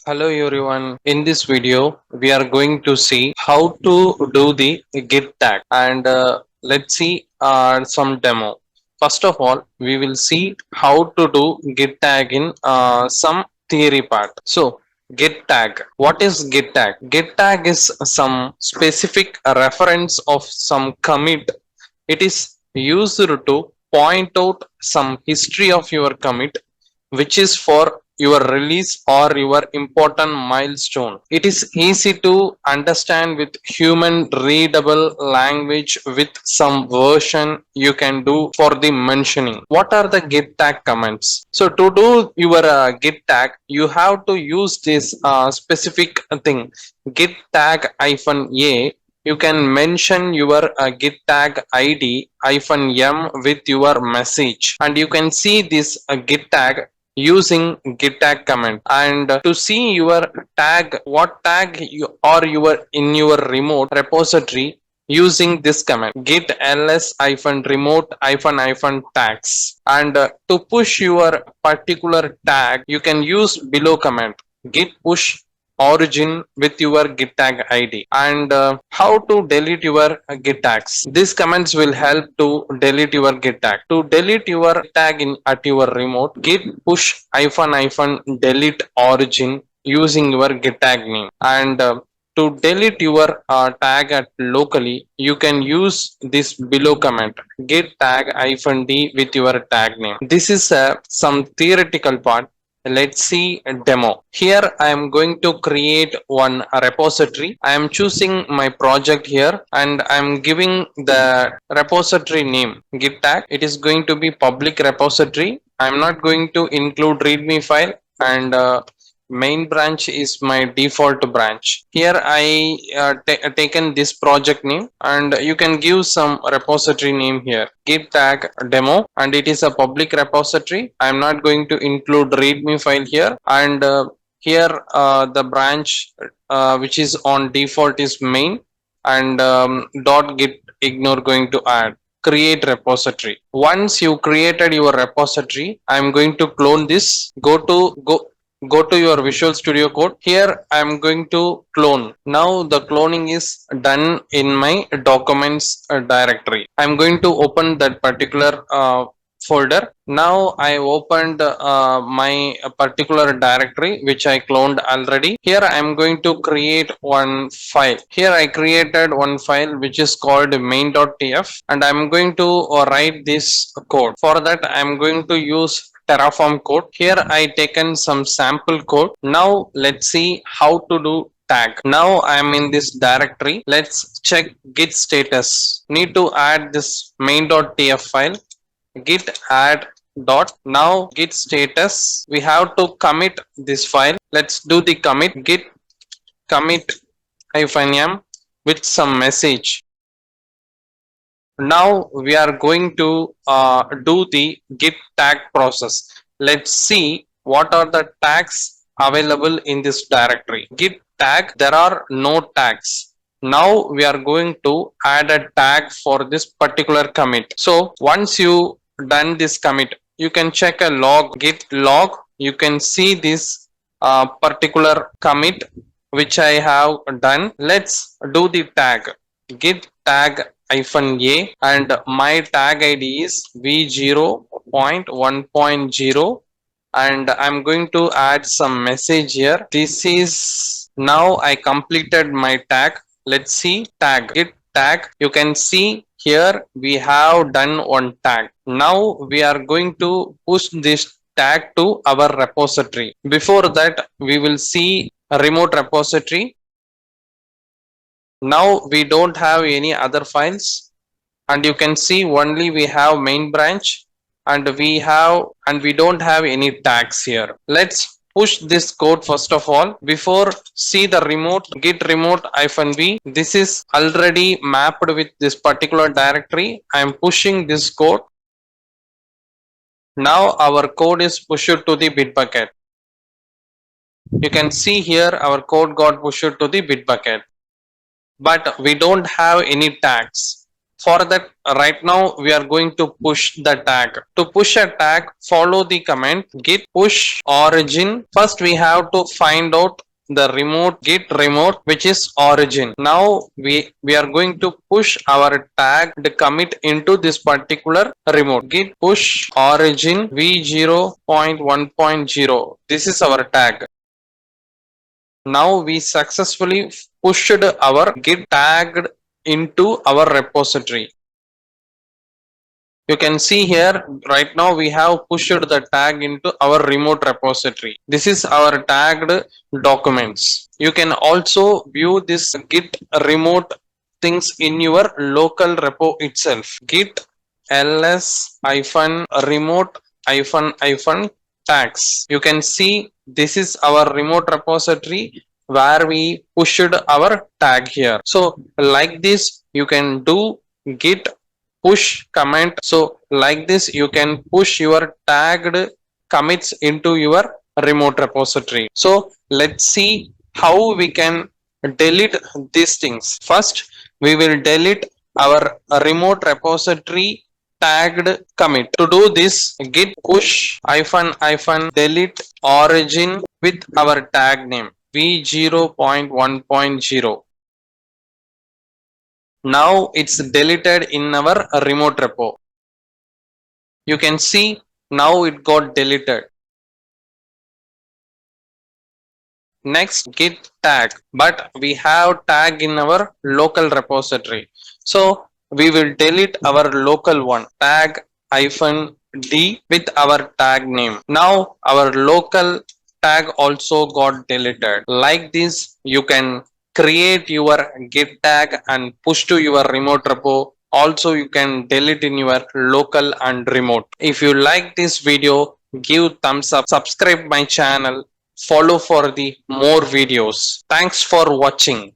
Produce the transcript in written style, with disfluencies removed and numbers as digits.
Hello everyone. In this video, we are going to see how to do the Git tag and let's see some demo. First of all, we will see how to do Git tag in some theory part. So, Git tag. What is Git tag? Git tag is some specific reference of some commit. It is used to point out some history of your commit which is for your release or your important milestone. It is easy to understand with human readable language with some version you can do for the mentioning. What are the git tag commands? So to do your git tag, you have to use this specific thing git tag hyphen a. You can mention your git tag id hyphen m with your message, and you can see this git tag using git tag command. And to see your tag, what tag you or your in your remote repository, using this command git ls hyphen remote hyphen hyphen tags. And to push your particular tag, you can use below command git push origin with your git tag id. And how to delete your git tags, these commands will help to delete your git tag. To delete your tag in at your remote, git push hyphen hyphen delete origin using your git tag name. And to delete your tag at locally, you can use this below command git tag hyphen d with your tag name. This is some theoretical part. Let's see a demo. Here I am going to create one repository. I am choosing my project here and I am giving the repository name git tag. It is going to be public repository. I am not going to include readme file, and main branch is my default branch. Here I taken this project name, and you can give some repository name here git tag demo, and it is a public repository. I am not going to include readme file here. And here the branch which is on default is main, and dot git ignore going to add create repository. Once you created your repository, I am going to clone this. Go to your Visual Studio Code. Here I am going to clone. Now the cloning is done in my documents directory. I am going to open that particular folder. Now I opened my particular directory which I cloned already. Here I am going to create one file. Here I created one file which is called main.tf, and I am going to write this code. For that I am going to use Terraform code. Here I taken some sample code. Now let's see how to do tag. Now I am in this directory. Let's check git status. Need to add this main.tf file. Git add dot. Now git status, we have to commit this file. Let's do the commit git commit hyphen m with some message. Now we are going to do the git tag process. Let's see what are the tags available in this directory. Git tag, there are no tags. Now we are going to add a tag for this particular commit. So once you done this commit, you can check a log, git log. You can see this particular commit which I have done. Let's do the tag git tag hyphen a, and my tag id is v0.1.0, and I'm going to add some message here. This is, now I completed my tag. Let's see tag git tag. You can see here we have done one tag. Now we are going to push this tag to our repository. Before that, we will see a remote repository. Now we don't have any other files, and you can see only we have main branch, and we don't have any tags here. Let's push this code first of all. Before, see the remote git remote hyphen v. This is already mapped with this particular directory. I am pushing this code. Now our code is pushed to the Bitbucket. You can see here our code got pushed to the Bitbucket, but we don't have any tags. For that, right now we are going to push the tag. To push a tag, follow the command git push origin. First we have to find out the remote, git remote, which is origin. Now we are going to push our tag, the commit, into this particular remote. Git push origin v0.1.0. This is our tag. Now we successfully pushed our git tagged into our repository. You can see here, right now we have pushed the tag into our remote repository. This is our tagged documents. You can also view this git remote things in your local repo itself. Git ls hyphen remote hyphen tags. You can see this is our remote repository where we pushed our tag here. So like this you can do git push command. So like this you can push your tagged commits into your remote repository. So let's see how we can delete these things. First we will delete our remote repository tagged commit. To do this, git push hyphen delete origin with our tag name v0.1.0. Now it's deleted in our remote repo. You can see now it got deleted. Next, git tag, but we have tag in our local repository. So we will delete our local one, tag hyphen d with our tag name. Now our local tag also got deleted. Like this you can create your git tag and push to your remote repo. Also you can delete in your local and remote. If you like this video, give thumbs up, subscribe my channel, follow for the more videos. Thanks for watching.